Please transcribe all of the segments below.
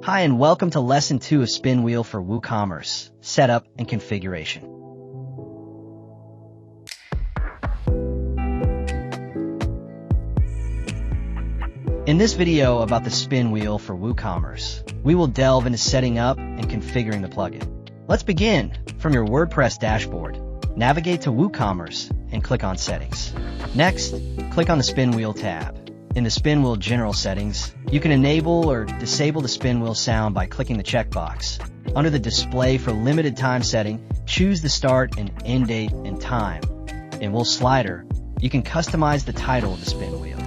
Hi and welcome to Lesson 2 of Spin Wheel for WooCommerce, Setup and Configuration. In this video about the Spin Wheel for WooCommerce, we will delve into setting up and configuring the plugin. Let's begin. From your WordPress dashboard, navigate to WooCommerce and click on Settings. Next, click on the Spin Wheel tab. In the Spin Wheel General Settings, you can enable or disable the spin wheel sound by clicking the checkbox. Under the Display for Limited Time setting, choose the start and end date and time. In Wheel Slider, you can customize the title of the spin wheel.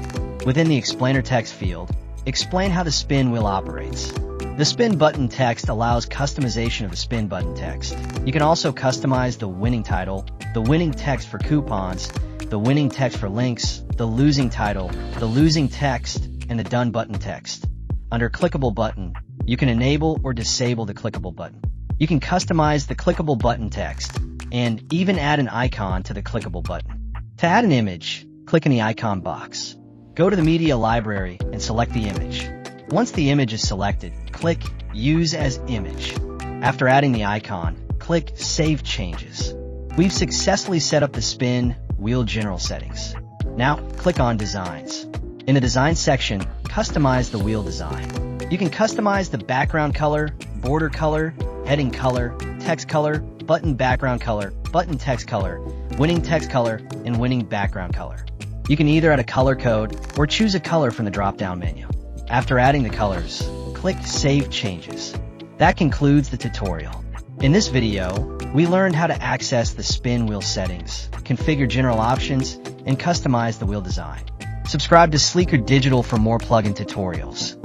Within the Explainer text field, explain how the spin wheel operates. The spin button text allows customization of the spin button text. You can also customize the winning title, the winning text for coupons, the winning text for links, the losing title, the losing text, and the done button text. Under Clickable Button, you can enable or disable the clickable button. You can customize the clickable button text and even add an icon to the clickable button. To add an image, click in the icon box. Go to the media library and select the image. Once the image is selected, click Use as Image. After adding the icon, click Save Changes. We've successfully set up the Spin Wheel General Settings. Now, click on Designs. In the Design section, customize the wheel design. You can customize the background color, border color, heading color, text color, button background color, button text color, winning text color, and winning background color. You can either add a color code or choose a color from the drop-down menu. After adding the colors, click Save Changes. That concludes the tutorial. In this video, we learned how to access the spin wheel settings, configure general options, and customize the wheel design. Subscribe to Sleekr Digital for more plugin tutorials.